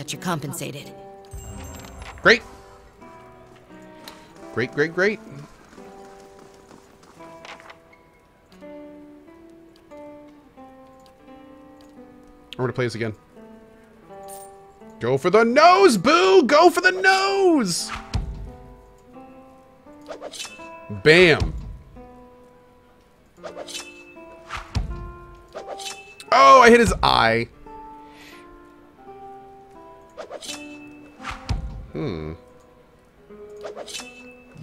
but you're compensated. Great. Great, great, great. I'm going to play this again. Go for the nose, boo! Go for the nose! Bam. Oh, I hit his eye.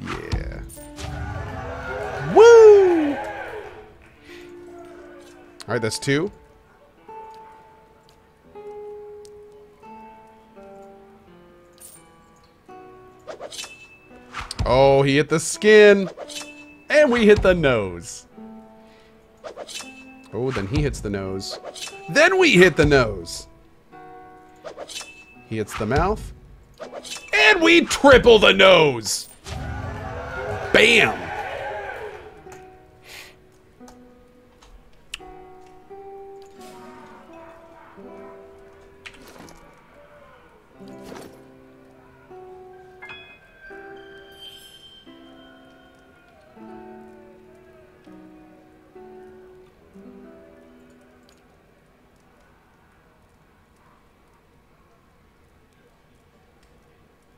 Yeah. Woo! Alright, that's 2. Oh, he hit the skin. And we hit the nose. Oh, then he hits the nose. Then we hit the nose. He hits the mouth. And we triple the nose. Bam.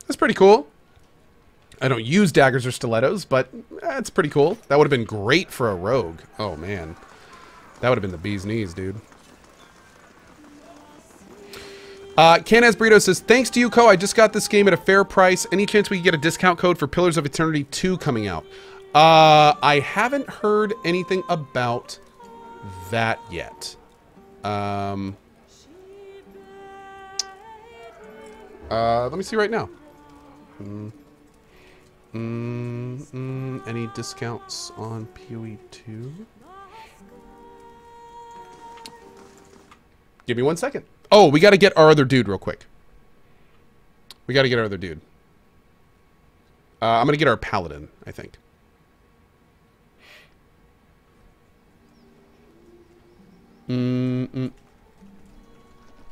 That's pretty cool. I don't use daggers or stilettos, but it's pretty cool. That would have been great for a rogue. Oh, man. That would have been the bee's knees, dude. Canaz Burrito says, thanks to you, Cohh. I just got this game at a fair price. Any chance we can get a discount code for Pillars of Eternity 2 coming out? I haven't heard anything about that yet. Let me see right now. Any discounts on PoE 2? Give me 1 second. Oh, we got to get our other dude real quick. We got to get our other dude. I'm going to get our paladin, I think.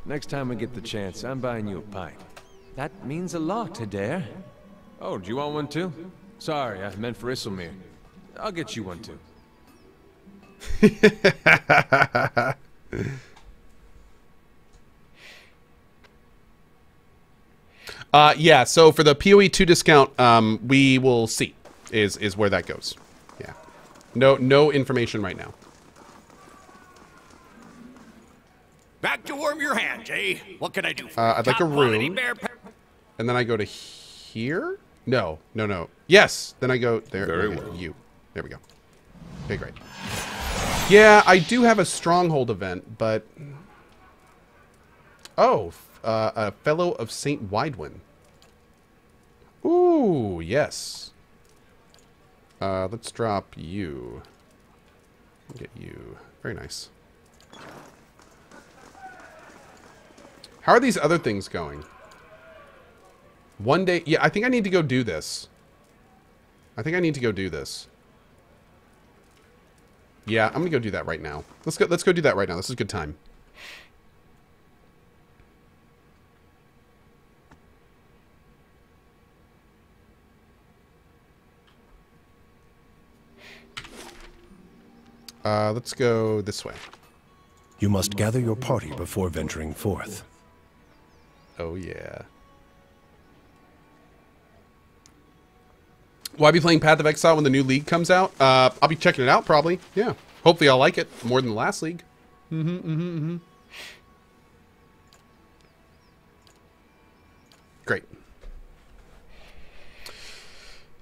Next time we get the chance, I'm buying you a pint. That means a lot, Adair. Oh, do you want one too? Sorry, I meant for Isselmere. I'll get you one too. Yeah, so for the PoE 2 discount, we will see is where that goes. Yeah. No information right now. Back to warm your hands, eh? What can I do for you? I'd like a room. And then I go to here? No. Yes. Then I go there. Very okay, well. You. There we go. Okay, great. Yeah, I do have a Stronghold event, but... Oh, a Fellow of St. Widewin. Ooh, yes. Let's drop you. Get you. Very nice. How are these other things going? One day... Yeah, I think I need to go do this. Yeah, I'm gonna go do that right now. Let's go do that right now. This is a good time. Let's go this way. You must gather your party before venturing forth. Oh, yeah. Will I be playing Path of Exile when the new league comes out? I'll be checking it out, probably. Yeah. Hopefully I'll like it more than the last league. Great.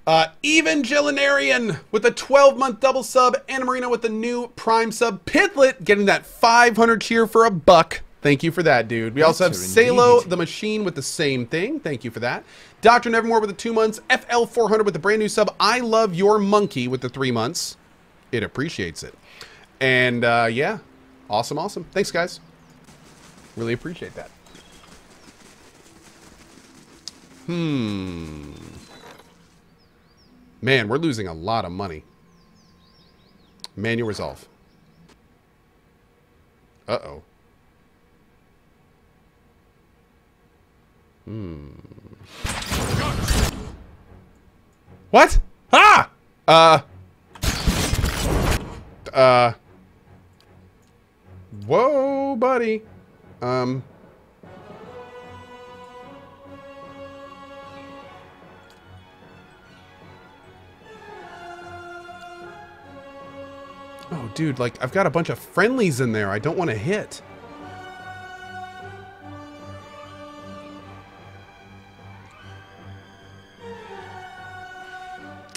Evangelinarian with a 12-month double sub. Anna Marino with the new Prime sub. Pitlet getting that 500 cheer for a buck. Thank you for that, dude. We also have Salo the Machine with the same thing. Thank you for that. Dr. Nevermore with the 2 months. FL400 with the brand new sub. I love your monkey with the 3 months. It appreciates it. And yeah, awesome. Thanks, guys. Really appreciate that. Man, we're losing a lot of money. Manual resolve. Uh-oh. What? Ah! Whoa, buddy. Oh, dude, like, I've got a bunch of friendlies in there I don't want to hit.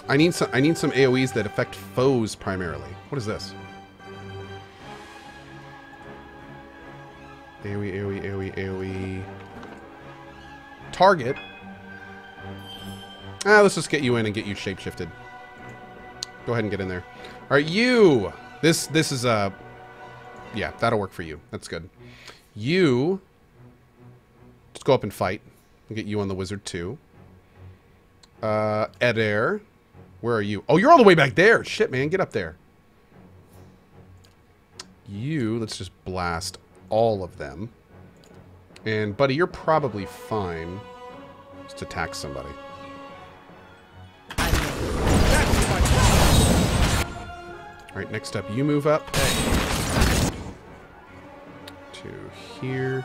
I need some AoEs that affect foes primarily. What is this? AoE. Target. Let's just get you in and get you shapeshifted. Go ahead and get in there. All right, you. This is yeah, that'll work for you. That's good. You just go up and fight. I'll get you on the wizard too. Eder, where are you? Oh, you're all the way back there. Shit, man, get up there. You, let's just blast all of them. And buddy, you're probably fine. Just attack somebody. Alright, next up, you move up. To here.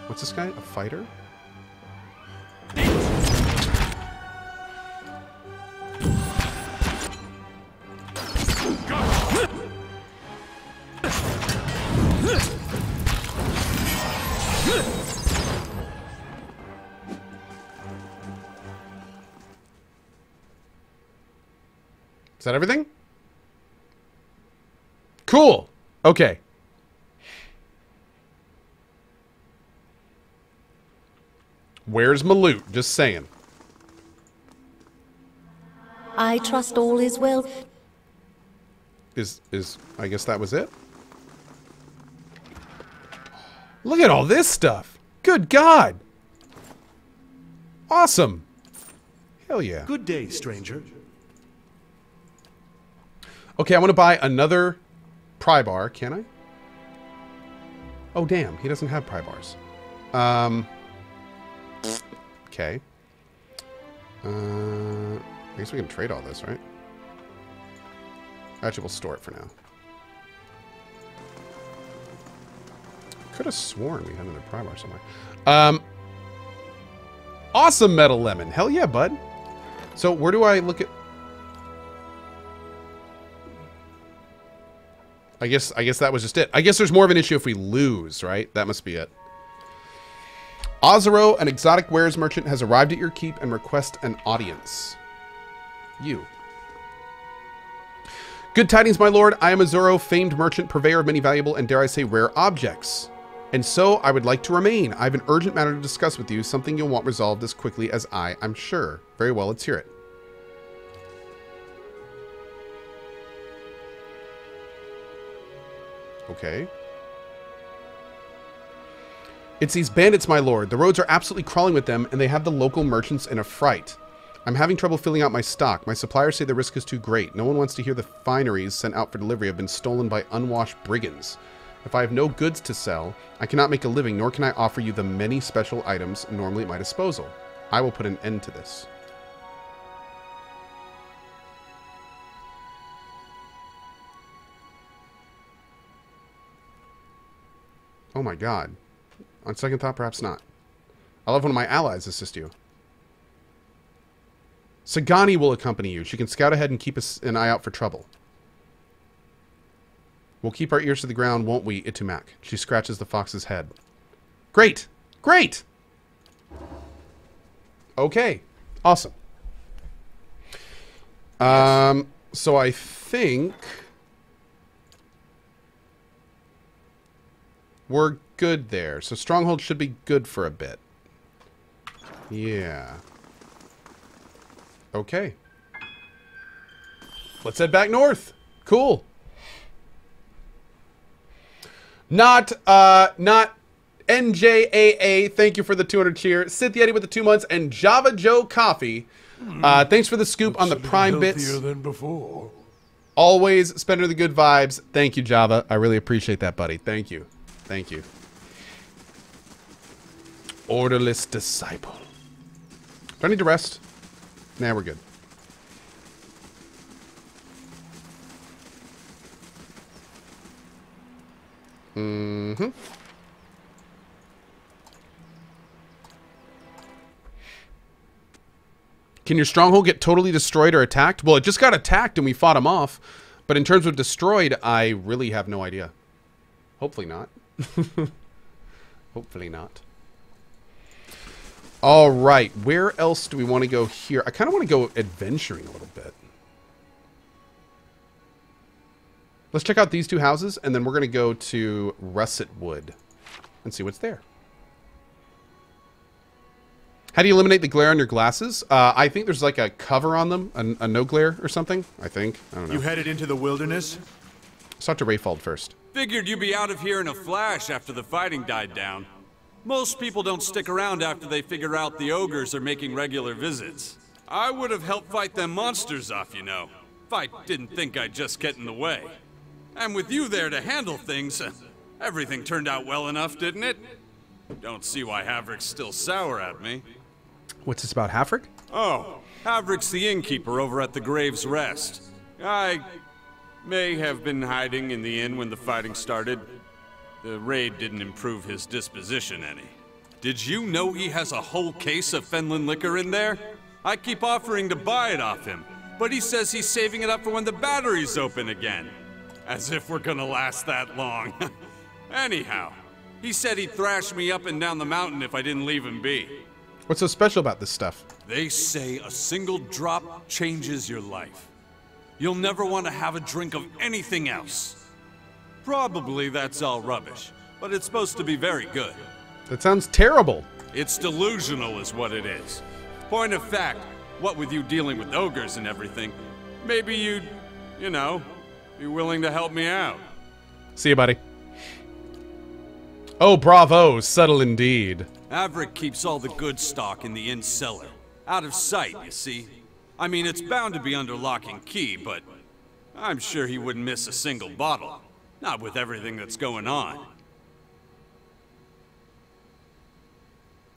What's this guy? A fighter? Is that everything? Cool. Okay. Where's my loot? Just saying. I trust all is well. I guess that was it? Look at all this stuff. Good God. Awesome. Hell yeah. Good day, stranger. Okay, I want to buy another pry bar. Can I? Oh, damn. He doesn't have pry bars. Okay. I guess we can trade all this, right? Actually, we'll store it for now. Could have sworn we had another pry bar somewhere. Awesome metal lemon. Hell yeah, bud. So where do I look at... I guess that was just it. I guess there's more of an issue if we lose, right? That must be it. Ozero, an exotic wares merchant, has arrived at your keep and requests an audience. You. Good tidings, my lord. I am Azuro, famed merchant, purveyor of many valuable and, dare I say, rare objects. And so I would like to remain. I have an urgent matter to discuss with you, something you'll want resolved as quickly as I'm sure. Very well, let's hear it. Okay. It's these bandits, my lord. The roads are absolutely crawling with them, and they have the local merchants in a fright. I'm having trouble filling out my stock. My suppliers say the risk is too great. No one wants to hear the fineries sent out for delivery have been stolen by unwashed brigands. If I have no goods to sell, I cannot make a living, nor can I offer you the many special items normally at my disposal. I will put an end to this. Oh my god. On second thought, perhaps not. I'll have one of my allies assist you. Sagani will accompany you. She can scout ahead and keep an eye out for trouble. We'll keep our ears to the ground, won't we, Itumak? She scratches the fox's head. Great! Great! Okay. Awesome. So I think... we're good there. So Stronghold should be good for a bit. Yeah. Okay. Let's head back north. Cool. Not NJAA, thank you for the 200 cheer. Sith Yeti with the 2 months, and Java Joe Coffee. Thanks for the scoop on the Prime bits. Than before. Always spending the good vibes. Thank you, Java. I really appreciate that, buddy. Thank you. Thank you. orderless disciple. Do I need to rest? Nah, we're good. Mm-hmm. Can your stronghold get totally destroyed or attacked? Well, it just got attacked and we fought him off. But in terms of destroyed, I really have no idea. Hopefully not. Hopefully not. All right. Where else do we want to go here? I kind of want to go adventuring a little bit. Let's check out these two houses, and then we're going to go to Russet Wood and see what's there. How do you eliminate the glare on your glasses? I think there's like a cover on them, a no glare or something. I think. I don't know. You headed into the wilderness? Let's talk to Rayfald first. Figured you'd be out of here in a flash after the fighting died down. Most people don't stick around after they figure out the ogres are making regular visits. I would have helped fight them monsters off, you know, if I didn't think I'd just get in the way. And with you there to handle things, everything turned out well enough, didn't it? Don't see why Havrick's still sour at me. What's this about Havrick? Oh, Havrick's the innkeeper over at the Grave's Rest. I may have been hiding in the inn when the fighting started. The raid didn't improve his disposition any. Did you know he has a whole case of Fenlin liquor in there? I keep offering to buy it off him, but he says he's saving it up for when the battery's open again. As if we're gonna last that long. Anyhow, he said he'd thrash me up and down the mountain if I didn't leave him be. What's so special about this stuff? They say a single drop changes your life. You'll never want to have a drink of anything else. Probably that's all rubbish, but it's supposed to be very good. That sounds terrible. It's delusional is what it is. Point of fact, what with you dealing with ogres and everything, maybe you'd, you know, be willing to help me out. See you, buddy. Oh, bravo. Subtle indeed. Havrick keeps all the good stock in the inn cellar. Out of sight, you see. I mean, it's bound to be under lock and key, but I'm sure he wouldn't miss a single bottle. Not with everything that's going on.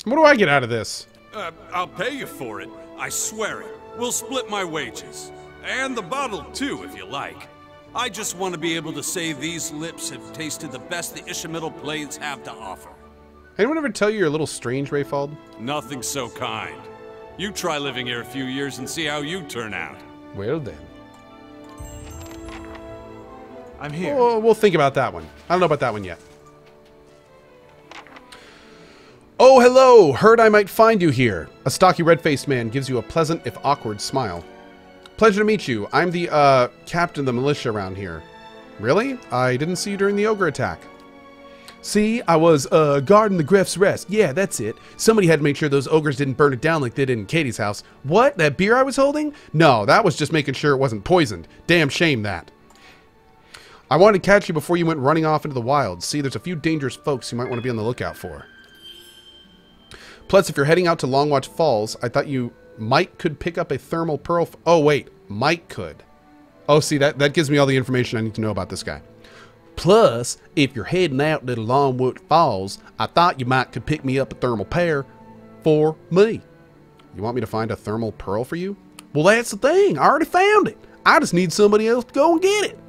What do I get out of this? I'll pay you for it. I swear it. We'll split my wages. And the bottle, too, if you like. I just want to be able to say these lips have tasted the best the Ishamael Blades have to offer. Anyone ever tell you you're a little strange, Rayfald? Nothing so kind. You try living here a few years and see how you turn out. Well then. I'm here. We'll think about that one. I don't know about that one yet. Oh, hello! Heard I might find you here. A stocky red-faced man gives you a pleasant, if awkward, smile. Pleasure to meet you. I'm the, captain of the militia around here. Really? I didn't see you during the ogre attack. See, I was, guarding the Grave's Rest. Yeah, that's it. Somebody had to make sure those ogres didn't burn it down like they did in Katie's house. What? That beer I was holding? No, that was just making sure it wasn't poisoned. Damn shame, that. I wanted to catch you before you went running off into the wild. See, there's a few dangerous folks you might want to be on the lookout for. Plus, if you're heading out to Longwatch Falls, I thought you could pick up a thermal pearl. Oh, wait. Might could. Oh, see, that gives me all the information I need to know about this guy. Plus, if you're heading out to the Longwood Falls, I thought you could pick me up a thermal pear for me. You want me to find a thermal pearl for you? Well, that's the thing. I already found it. I just need somebody else to go and get it.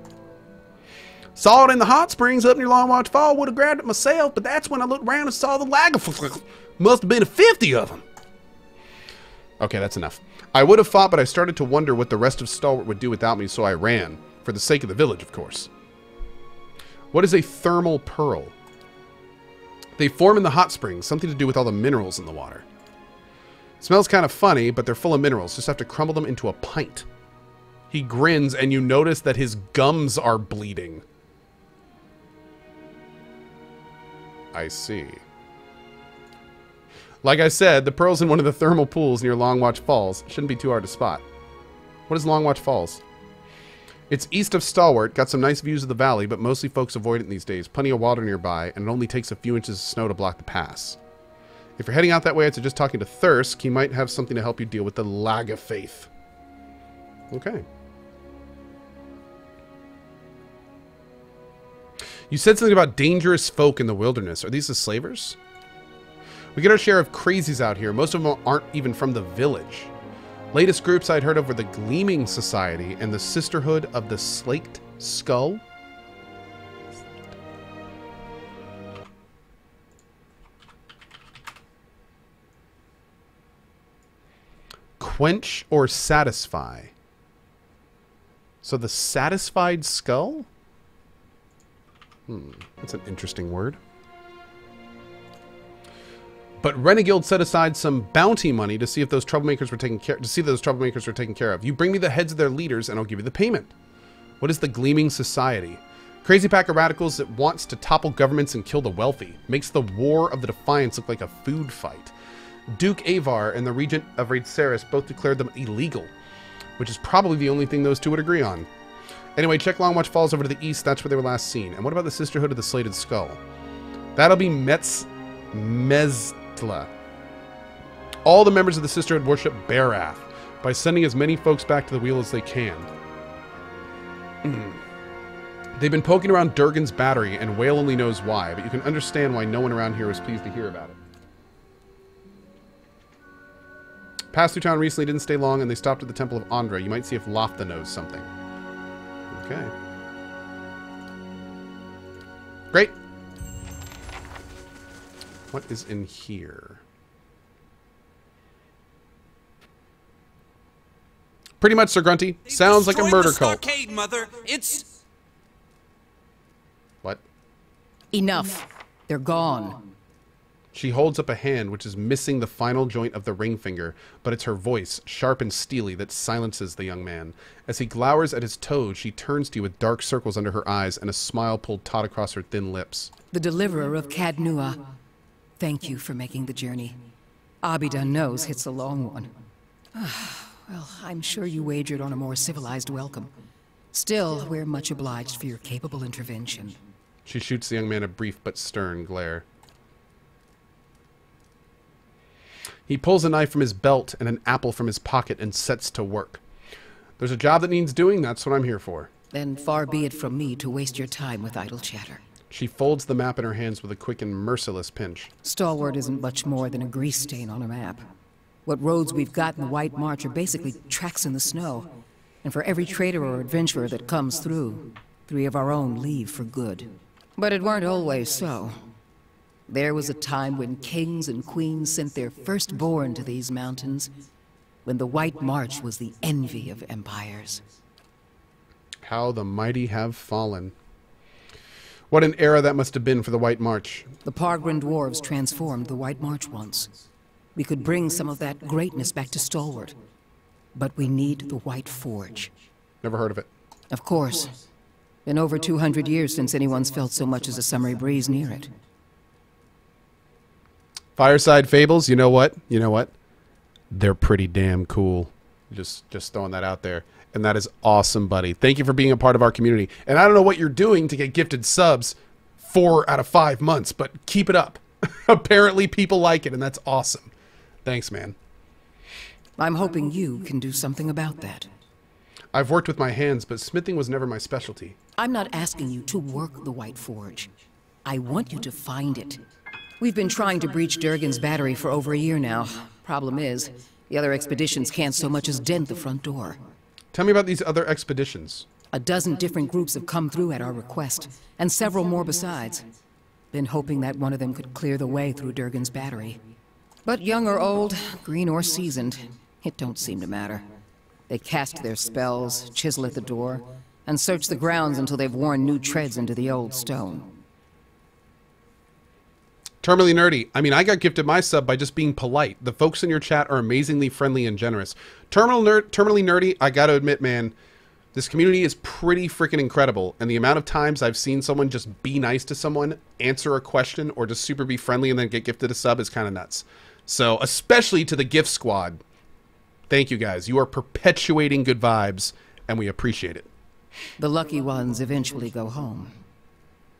Saw it in the hot springs up near Longwatch Fall. Would have grabbed it myself, but that's when I looked around and saw the lager. Must have been 50 of them. Okay, that's enough. I would have fought, but I started to wonder what the rest of Stalwart would do without me, so I ran. For the sake of the village, of course. What is a thermal pearl? They form in the hot springs, something to do with all the minerals in the water. Smells kind of funny, but they're full of minerals. Just have to crumble them into a pint. He grins, and you notice that his gums are bleeding. I see. Like I said, the pearl's in one of the thermal pools near Longwatch Falls. Shouldn't be too hard to spot. What is Longwatch Falls? It's east of Stalwart, got some nice views of the valley, but mostly folks avoid it these days. Plenty of water nearby, and it only takes a few inches of snow to block the pass. If you're heading out that way, I'd suggest talking to Thirsk. He might have something to help you deal with the Lag of Faith. Okay. You said something about dangerous folk in the wilderness. Are these the slavers? We get our share of crazies out here. Most of them aren't even from the village. Latest groups I'd heard of were the Gleaming Society and the Sisterhood of the Slaked Skull. Quench or satisfy. So the satisfied skull? That's an interesting word. But Renegild set aside some bounty money to see if those troublemakers were taken care of. You bring me the heads of their leaders and I'll give you the payment. What is the Gleaming Society? Crazy pack of radicals that wants to topple governments and kill the wealthy. Makes the War of the Defiance look like a food fight. Duke Avar and the Regent of Raidceris both declared them illegal, which is probably the only thing those two would agree on. Anyway, check Longwatch Falls over to the east. That's where they were last seen. And what about the Sisterhood of the Slated Skull? That'll be Meztla. All the members of the Sisterhood worship Barath by sending as many folks back to the wheel as they can. They've been poking around Durgan's battery, and Whale only knows why, but you can understand why no one around here was pleased to hear about it. Passed through town recently, didn't stay long, and they stopped at the Temple of Andra. You might see if Lofta knows something. Okay. Great. What is in here? Pretty much, Sir Grunty. Sounds like a murder cult. Stockade, Mother. It's... What? Enough. They're gone. She holds up a hand which is missing the final joint of the ring finger, but it's her voice, sharp and steely, that silences the young man. As he glowers at his toes, she turns to you with dark circles under her eyes and a smile pulled taut across her thin lips. The deliverer of Cadnua. Thank you for making the journey. Abidan knows it's a long one. Well, I'm sure you wagered on a more civilized welcome. Still, we're much obliged for your capable intervention. She shoots the young man a brief but stern glare. He pulls a knife from his belt and an apple from his pocket and sets to work. There's a job that needs doing, that's what I'm here for. Then far be it from me to waste your time with idle chatter. She folds the map in her hands with a quick and merciless pinch. Stalwart isn't much more than a grease stain on a map. What roads we've got in the White March are basically tracks in the snow. And for every trader or adventurer that comes through, 3 of our own leave for good. But it weren't always so. There was a time when kings and queens sent their firstborn to these mountains, when the White March was the envy of empires. How the mighty have fallen. What an era that must have been for the White March. The Pargrin dwarves transformed the White March once. We could bring some of that greatness back to Stalwart. But we need the White Forge. Never heard of it. Of course. Been over 200 years since anyone's felt so much as a summery breeze near it. Fireside Fables, you know what? You know what? They're pretty damn cool. Just throwing that out there. And that is awesome, buddy. Thank you for being a part of our community. And I don't know what you're doing to get gifted subs 4 out of 5 months, but keep it up. Apparently people like it, and that's awesome. Thanks, man. I'm hoping you can do something about that. I've worked with my hands, but smithing was never my specialty. I'm not asking you to work the White Forge. I want you to find it. We've been trying to breach Durgan's battery for over a year now. Problem is, the other expeditions can't so much as dent the front door. Tell me about these other expeditions. A dozen different groups have come through at our request, and several more besides. Been hoping that one of them could clear the way through Durgan's battery. But young or old, green or seasoned, it don't seem to matter. They cast their spells, chisel at the door, and search the grounds until they've worn new treads into the old stone. Terminally Nerdy. I mean, I got gifted my sub by just being polite. The folks in your chat are amazingly friendly and generous. Terminally Nerdy, I gotta admit, man, this community is pretty freaking incredible. And the amount of times I've seen someone just be nice to someone, answer a question, or just super be friendly and then get gifted a sub is kind of nuts. So, especially to the gift squad, thank you guys. You are perpetuating good vibes, and we appreciate it. The lucky ones eventually go home.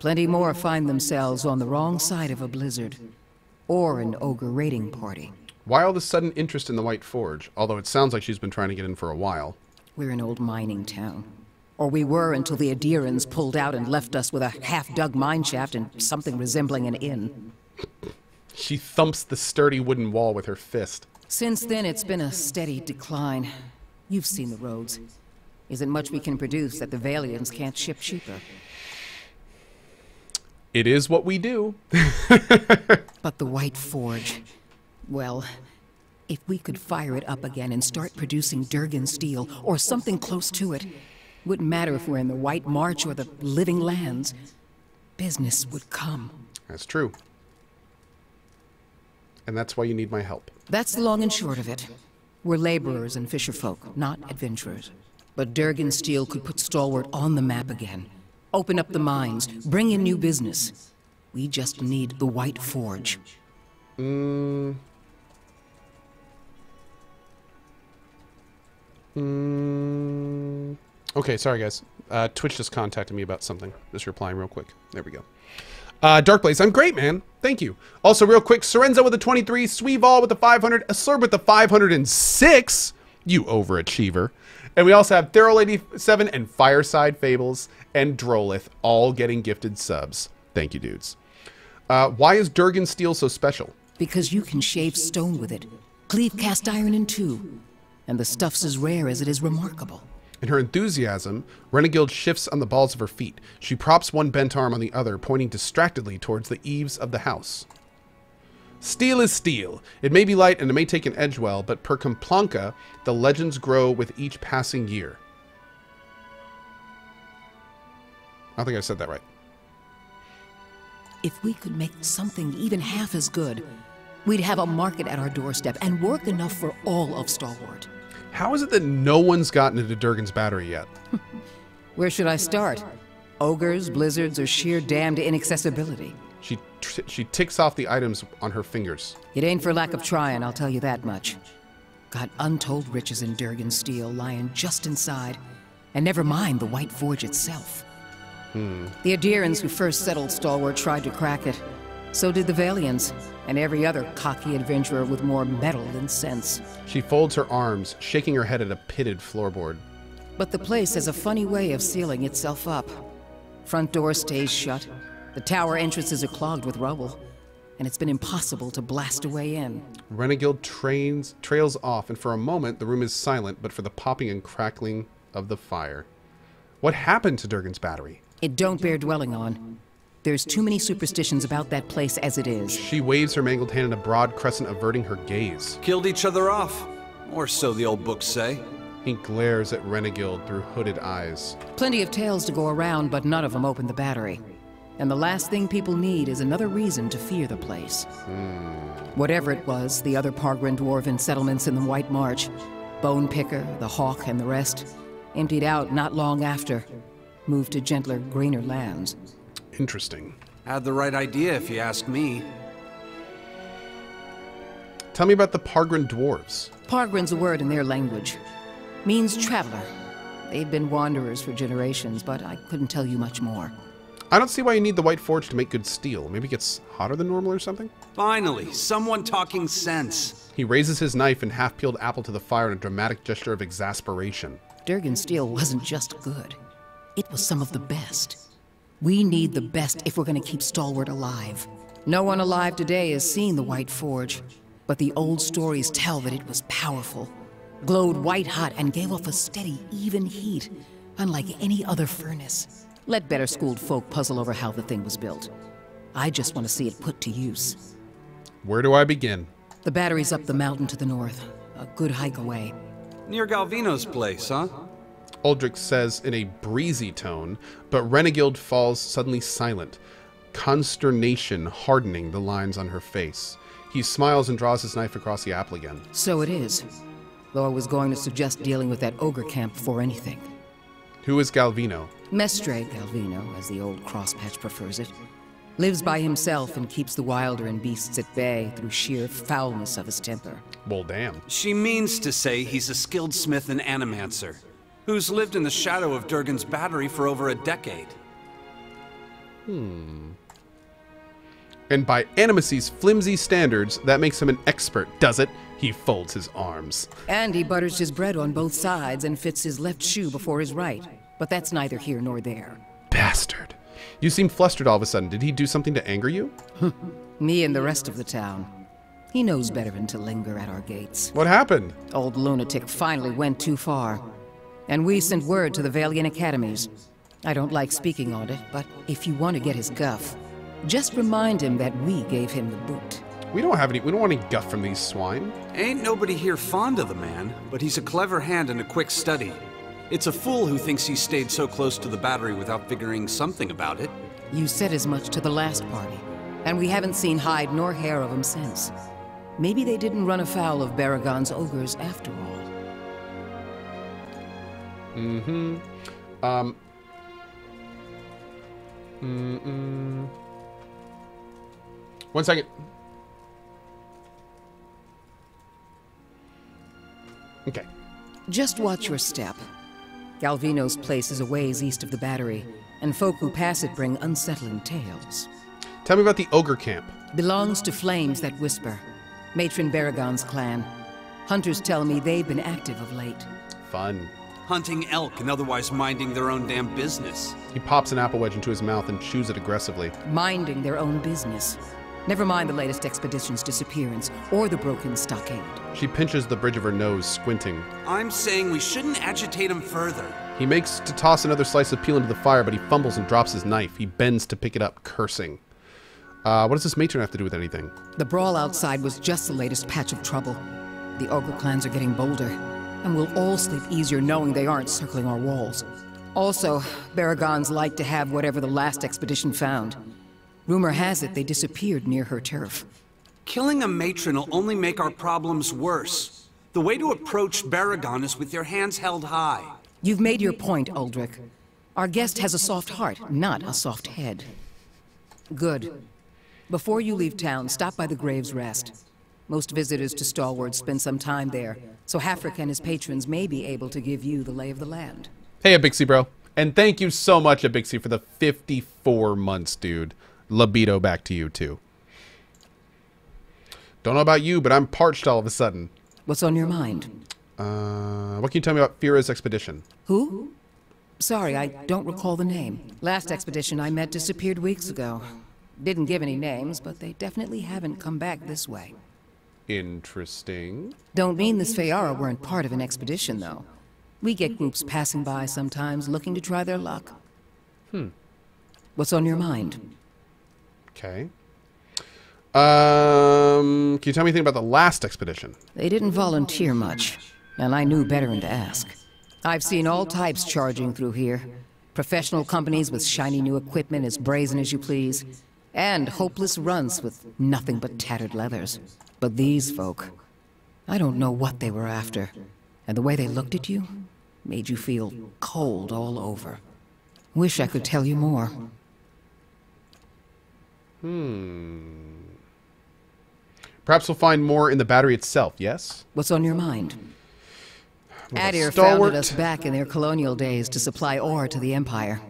Plenty more find themselves on the wrong side of a blizzard, or an ogre raiding party. Why all this sudden interest in the White Forge? Although it sounds like she's been trying to get in for a while. We're an old mining town. Or we were until the Adirans pulled out and left us with a half-dug mine shaft and something resembling an inn. She thumps the sturdy wooden wall with her fist. Since then, it's been a steady decline. You've seen the roads. Isn't much we can produce that the Valians can't ship cheaper. It is what we do. But the White Forge... Well, if we could fire it up again and start producing Durgan steel, or something close to it, wouldn't matter if we're in the White March or the Living Lands, business would come. That's true. And that's why you need my help. That's the long and short of it. We're laborers and fisherfolk, not adventurers. But Durgan steel could put Stalwart on the map again. Open up the mines, bring in new business. We just need the White Forge. Okay, sorry guys. Twitch just contacted me about something. Just replying real quick. There we go. Darkblaze, I'm great, man. Thank you. Also, real quick, Sorenzo with the 23, Sweeval with the 500, Aslurb with the 506. You overachiever. And we also have Therol87 and Fireside Fables and Drolith all getting gifted subs. Thank you, dudes. Why is Durgan steel so special? Because you can shave stone with it, cleave cast iron in two, and the stuff's as rare as it is remarkable. In her enthusiasm, Renegild shifts on the balls of her feet. She props one bent arm on the other, pointing distractedly towards the eaves of the house. Steel is steel. It may be light and it may take an edge well, but per Complanca, the legends grow with each passing year. I don't think I said that right. If we could make something even half as good, we'd have a market at our doorstep and work enough for all of Stalwart. How is it that no one's gotten into Durgan's battery yet? Where should I start? Ogres, blizzards, or sheer damned inaccessibility? She ticks off the items on her fingers. It ain't for lack of trying, I'll tell you that much. Got untold riches in Durgan steel lying just inside, and never mind the White Forge itself. The Adirans who first settled Stalwart tried to crack it. So did the Valians, and every other cocky adventurer with more metal than sense. She folds her arms, shaking her head at a pitted floorboard. But the place has a funny way of sealing itself up. Front door stays shut, the tower entrances are clogged with rubble, and it's been impossible to blast a way in. Renegild trails off, and for a moment the room is silent, but for the popping and crackling of the fire. What happened to Durgan's battery? It don't bear dwelling on. There's too many superstitions about that place as it is. She waves her mangled hand in a broad crescent, averting her gaze. Killed each other off. Or so the old books say. He glares at Renegild through hooded eyes. Plenty of tales to go around, but none of them open the battery. And the last thing people need is another reason to fear the place. Whatever it was, the other Pargrin dwarven settlements in the White March, Bone Picker, the Hawk, and the rest, emptied out not long after. Moved to gentler, greener lands. Interesting. Had the right idea, if you ask me. Tell me about the Pargrin dwarves. Pargrin's a word in their language. Means traveler. They've been wanderers for generations, but I couldn't tell you much more. I don't see why you need the White Forge to make good steel. Maybe it gets hotter than normal or something? Finally, someone talking sense. He raises his knife and half-peeled apple to the fire in a dramatic gesture of exasperation. Durgan steel wasn't just good. It was some of the best. We need the best if we're going to keep Stalwart alive. No one alive today has seen the White Forge, but the old stories tell that it was powerful, glowed white-hot and gave off a steady, even heat, unlike any other furnace. Let better-schooled folk puzzle over how the thing was built. I just want to see it put to use. Where do I begin? The battery's up the mountain to the north, a good hike away. Near Galvino's place, huh? Uldrich says in a breezy tone, but Renegild falls suddenly silent, consternation hardening the lines on her face. He smiles and draws his knife across the apple again. So it is, though I was going to suggest dealing with that ogre camp before anything. Who is Galvino? Mestre Galvino, as the old crosspatch prefers it. Lives by himself and keeps the wilder and beasts at bay through sheer foulness of his temper. Well, damn. She means to say he's a skilled smith and animancer, who's lived in the shadow of Durgan's battery for over a decade. And by Animacy's flimsy standards, that makes him an expert, does it? He folds his arms. And he butters his bread on both sides and fits his left shoe before his right. But that's neither here nor there. Bastard. You seem flustered all of a sudden. Did he do something to anger you? Me and the rest of the town. He knows better than to linger at our gates. What happened? Old lunatic finally went too far. And we sent word to the Valiant Academies. I don't like speaking on it, but if you want to get his guff, just remind him that we gave him the boot. We don't want any guff from these swine. Ain't nobody here fond of the man, but he's a clever hand and a quick study. It's a fool who thinks he stayed so close to the battery without figuring something about it. You said as much to the last party, and we haven't seen hide nor hair of him since. Maybe they didn't run afoul of Baragon's ogres after all. One second. Okay. Just watch your step. Galvino's place is a ways east of the battery, and folk who pass it bring unsettling tales. Tell me about the ogre camp. Belongs to flames that whisper. Matron Baragon's clan. Hunters tell me they've been active of late. Fun. Hunting elk and otherwise minding their own damn business. He pops an apple wedge into his mouth and chews it aggressively. Minding their own business. Never mind the latest expedition's disappearance, or the broken stockade. She pinches the bridge of her nose, squinting. I'm saying we shouldn't agitate him further. He makes to toss another slice of peel into the fire, but he fumbles and drops his knife. He bends to pick it up, cursing. What does this matron have to do with anything? The brawl outside was just the latest patch of trouble. The ogre clans are getting bolder, and we'll all sleep easier knowing they aren't circling our walls. Also, Baragons like to have whatever the last expedition found. Rumor has it they disappeared near her turf. Killing a matron will only make our problems worse. The way to approach Baragon is with your hands held high. You've made your point, Uldric. Our guest has a soft heart, not a soft head. Good. Before you leave town, stop by the Grave's Rest. Most visitors to Stalwart spend some time there, so Hafric and his patrons may be able to give you the lay of the land. Hey, Abixi, bro. And thank you so much, Abixi, for the 54 months, dude. Libido back to you, too. Don't know about you, but I'm parched all of a sudden. What's on your mind? What can you tell me about Fira's expedition? Who? Sorry, I don't recall the name. Last expedition I met disappeared weeks ago. Didn't give any names, but they definitely haven't come back this way. Interesting. Don't mean the Sfeara weren't part of an expedition, though. We get groups passing by sometimes looking to try their luck. What's on your mind? Okay. Can you tell me anything about the last expedition? They didn't volunteer much, and I knew better than to ask. I've seen all types charging through here. Professional companies with shiny new equipment as brazen as you please, and hopeless runts with nothing but tattered leathers. But these folk, I don't know what they were after, and the way they looked at you made you feel cold all over. Wish I could tell you more. Perhaps we'll find more in the battery itself, yes? What's on your mind? Adir stalwart. founded us back in their colonial days to supply ore to the Empire.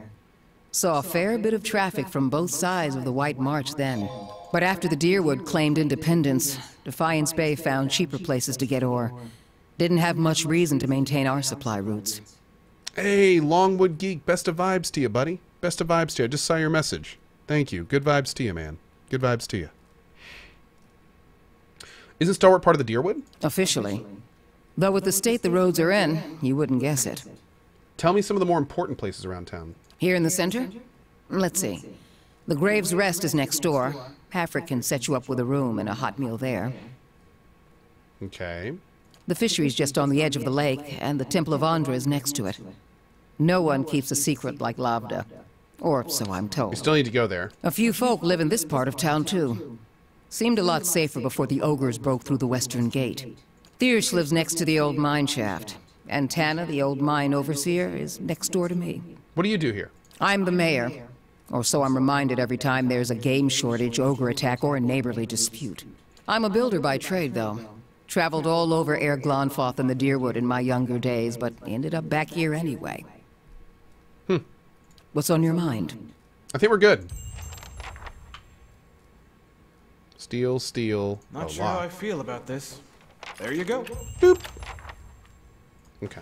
Saw a fair bit of traffic from both sides of the White March then. But after the Deerwood claimed independence, Defiance Bay found cheaper places to get ore. Didn't have much reason to maintain our supply routes. Hey, Longwood Geek, best of vibes to you, buddy. Best of vibes to you. I just saw your message. Thank you. Good vibes to you, man. Good vibes to you. Isn't Stalwart part of the Deerwood? Officially. Though with the state the roads are in, you wouldn't guess it. Tell me some of the more important places around town. Here in the center? Let's see. The Grave's Rest is next door. Hafric can set you up with a room and a hot meal there. Okay. The fishery's just on the edge of the lake, and the Temple of Andra is next to it. No one keeps a secret like Lavda. Or so I'm told. We still need to go there. A few folk live in this part of town, too. Seemed a lot safer before the ogres broke through the western gate. Thiersch lives next to the old mine shaft, and Tana, the old mine overseer, is next door to me. What do you do here? I'm the mayor. Or so I'm reminded every time there's a game shortage, ogre attack, or a neighborly dispute. I'm a builder by trade, though. Traveled all over Air Glonfoth and the Deerwood in my younger days, but ended up back here anyway. What's on your mind? I think we're good. Steal, steal, Not sure how I feel about this. There you go. Boop. Okay.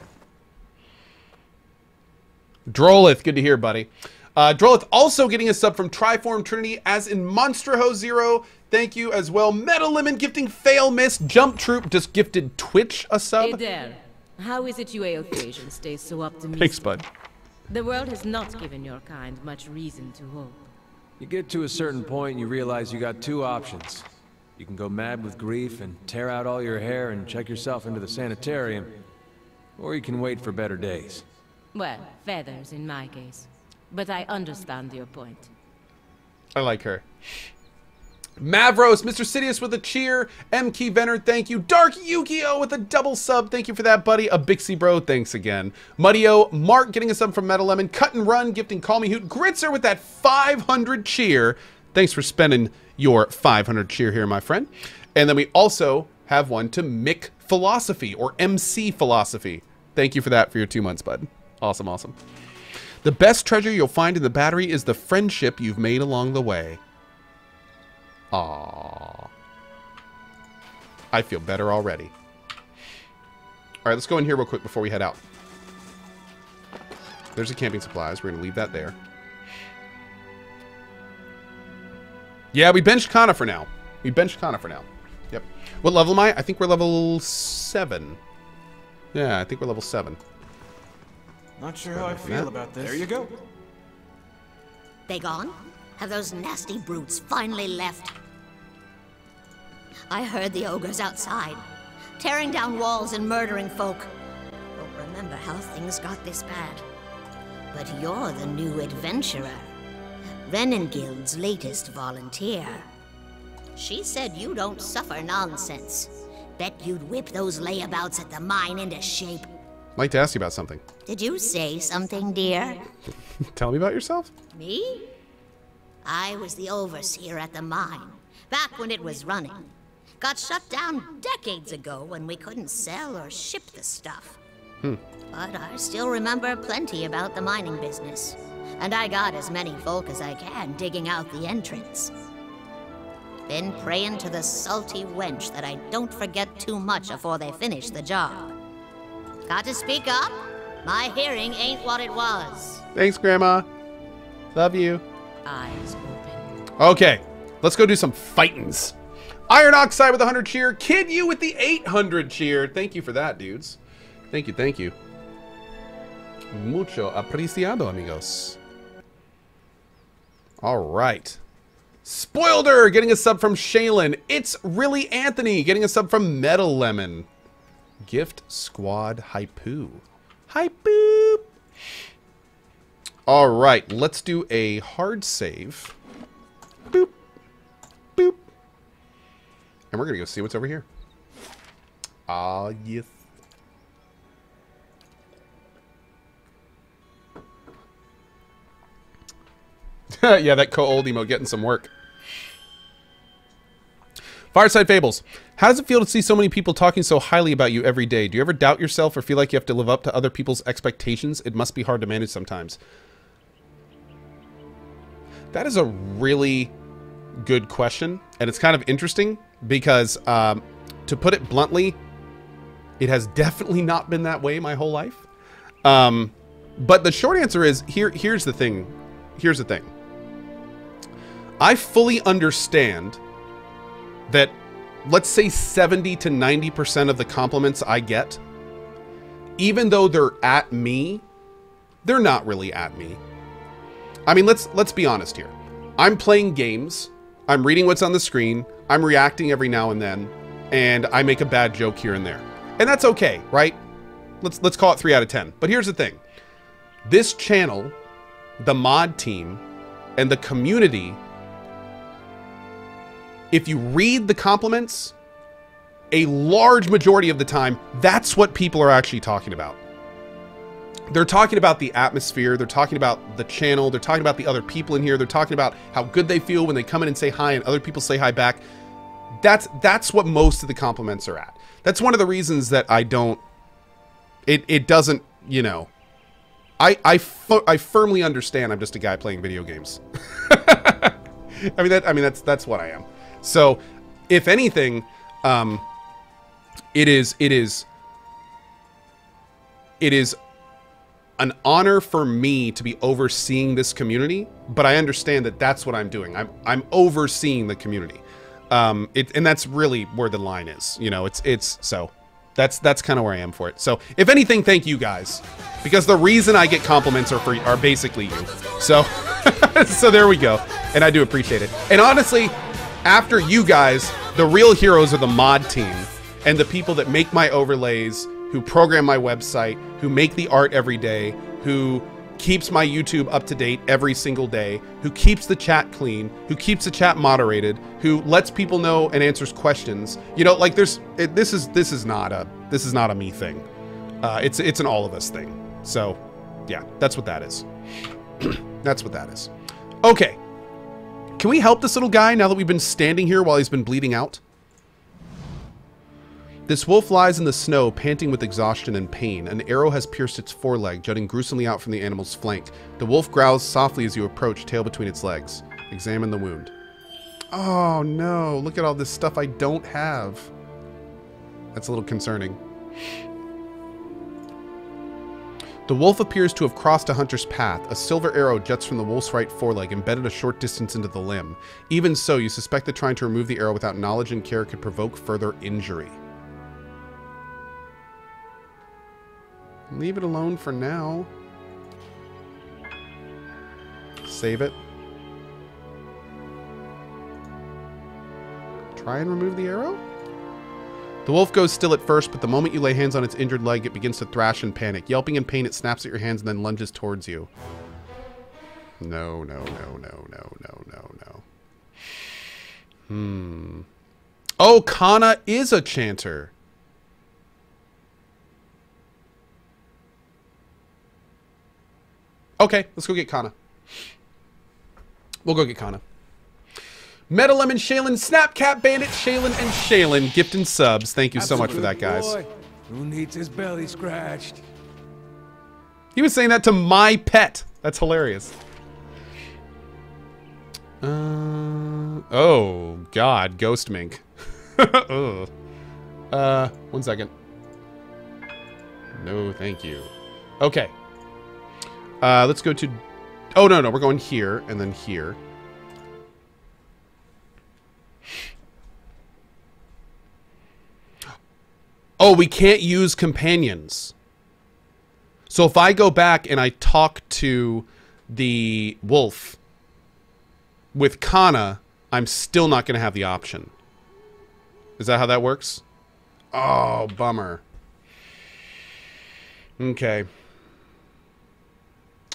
Drollith, good to hear, buddy. Drolith also getting a sub from Triform Trinity, as in Monstroho Zero. Thank you as well. Metal Lemon gifting Fail Miss. Jump Troop just gifted Twitch a sub. Hey there. How is it you Eothasians stay so optimistic? Thanks, bud. The world has not given your kind much reason to hope. You get to a certain point and you realize you got two options. You can go mad with grief and tear out all your hair and check yourself into the sanitarium, or you can wait for better days. Well, feathers in my case. But I understand your point. I like her. Mavros, Mr. Sidious with a cheer. M. Key Venner, thank you. Dark Yu-Gi-Oh with a double sub. Thank you for that, buddy. A Bixie Bro, thanks again. Muddyo, Mark getting a sub from Metal Lemon. Cut and Run gifting Call Me Hoot. Gritzer with that 500 cheer. Thanks for spending your 500 cheer here, my friend. And then we also have one to Mick Philosophy, or MC Philosophy. Thank you for that for your 2 months, bud. Awesome, awesome. The best treasure you'll find in the battery is the friendship you've made along the way. Aww. I feel better already. Alright, let's go in here real quick before we head out. There's the camping supplies. We're going to leave that there. Yeah, we benched Kana for now. We benched Kana for now. Yep. What level am I? I think we're level 7. Yeah, I think we're level 7. Not sure how I feel about this. There you go. They gone? Have those nasty brutes finally left? I heard the ogres outside, tearing down walls and murdering folk. Don't remember how things got this bad. But you're the new adventurer. Renengild's latest volunteer. She said you don't suffer nonsense. Bet you'd whip those layabouts at the mine into shape. I'd like to ask you about something. Did you say something, dear? Tell me about yourself. Me? I was the overseer at the mine, back when it was running. Got shut down decades ago when we couldn't sell or ship the stuff. But I still remember plenty about the mining business. And I got as many folk as I can digging out the entrance. Been praying to the salty wench that I don't forget too much before they finish the job. Got to speak up? My hearing ain't what it was. Thanks, Grandma. Love you. Eyes open. Okay, let's go do some fightins'. Iron Oxide with 100 cheer. Kid You with the 800 cheer. Thank you for that, dudes. Thank you, thank you. Mucho apreciado, amigos. All right. Spoileder getting a sub from Shaylin. It's Really Anthony getting a sub from Metal Lemon. Gift Squad Hypoo. Hypoo. All right, let's do a hard save. Boop. Boop. And we're going to go see what's over here. Ah, yes. Yeah, that Cohh emo getting some work. Fireside Fables. How does it feel to see so many people talking so highly about you every day? Do you ever doubt yourself or feel like you have to live up to other people's expectations? It must be hard to manage sometimes. That is a really good question, and it's kind of interesting because, to put it bluntly, it has definitely not been that way my whole life. But the short answer is, here's the thing. Here's the thing. I fully understand that, let's say 70 to 90% of the compliments I get, even though they're at me, they're not really at me. I mean, let's be honest here. I'm playing games. I'm reading what's on the screen. I'm reacting every now and then, and I make a bad joke here and there. And that's okay, right? Let's call it 3 out of 10. But here's the thing. This channel, the mod team, and the community, if you read the compliments, a large majority of the time, that's what people are actually talking about. They're talking about the atmosphere, they're talking about the channel, they're talking about the other people in here, they're talking about how good they feel when they come in and say hi and other people say hi back. That's what most of the compliments are at. That's one of the reasons that I don't, it doesn't, you know, I firmly understand I'm just a guy playing video games. I mean that's what I am. So, if anything, it is an honor for me to be overseeing this community, but I understand that that's what I'm doing. I'm overseeing the community. And that's really where the line is. You know, so that's kind of where I am for it. So if anything, thank you guys, because the reason I get compliments are basically you. So, so there we go. And I do appreciate it. And honestly, after you guys, the real heroes are the mod team and the people that make my overlays, who program my website, who make the art every day, who keeps my YouTube up to date every single day, who keeps the chat clean, who keeps the chat moderated, who lets people know and answers questions. You know, like this is not a me thing. It's an all of us thing. So, yeah, that's what that is. That's what that is. Okay. Can we help this little guy now that we've been standing here while he's been bleeding out? This wolf lies in the snow, panting with exhaustion and pain. An arrow has pierced its foreleg, jutting gruesomely out from the animal's flank. The wolf growls softly as you approach, tail between its legs. Examine the wound. Oh no, look at all this stuff I don't have. That's a little concerning. The wolf appears to have crossed a hunter's path. A silver arrow juts from the wolf's right foreleg, embedded a short distance into the limb. Even so, you suspect that trying to remove the arrow without knowledge and care could provoke further injury. Leave it alone for now. Save it. Try and remove the arrow? The wolf goes still at first, but the moment you lay hands on its injured leg, it begins to thrash and panic. Yelping in pain, it snaps at your hands and then lunges towards you. No, no, no, no, no, no, no, no. Oh, Kana is a chanter. Okay, let's go get Kana. We'll go get Kana. Meta Lemon, Shaylin, Snapcat Bandit, Shaylin, and Shaylin gifting subs. Thank you so much for that, guys. Boy. Who needs his belly scratched? He was saying that to my pet. That's hilarious. Oh, God. Ghost Mink. Ugh. 1 second. No, thank you. Okay. Let's go to... Oh, no, we're going here and then here. Oh, we can't use companions. So if I go back and I talk to the wolf with Kana, I'm still not going to have the option. Is that how that works? Oh, bummer. Okay.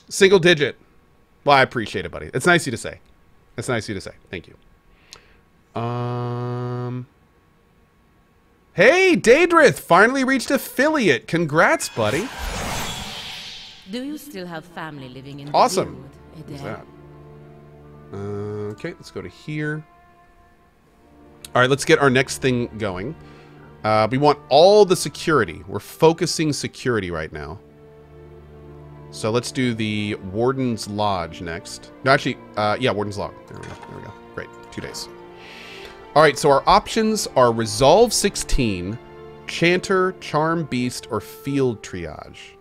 Single digit. Well, I appreciate it, buddy. It's nice of you to say. It's nice of you to say. Thank you. Hey, Daedrith! Finally reached affiliate. Congrats, buddy. Do you still have family living in awesome. the What's that? Okay, let's go to here. All right, let's get our next thing going. We want all the security. We're focusing security right now. So let's do the Warden's Lodge next. No, actually, yeah, Warden's Lodge. There we go. There we go. Great. 2 days. All right, so our options are Resolve 16, Chanter, Charm Beast, or Field Triage.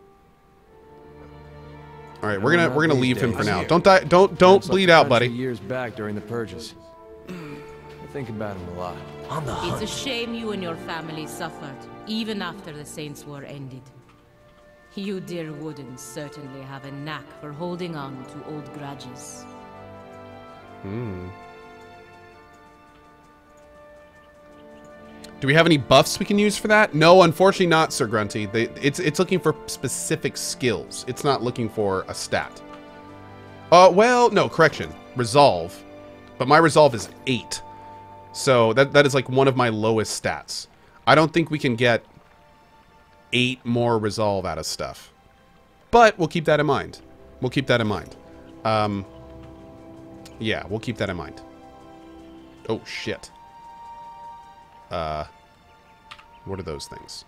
All right, we're gonna leave him for now. Don't die. Don't bleed out, buddy. Years back during the purges. I think about him a lot. It's a shame you and your family suffered, even after the Saints' War ended. You dear Woodens certainly have a knack for holding on to old grudges. Do we have any buffs we can use for that? No, unfortunately not, Sir Grunty. It's looking for specific skills. It's not looking for a stat. Well, no, correction. Resolve. But my resolve is 8. So that is like one of my lowest stats. I don't think we can get 8 more resolve out of stuff. But we'll keep that in mind. We'll keep that in mind. Yeah, we'll keep that in mind. Oh, shit. What are those things?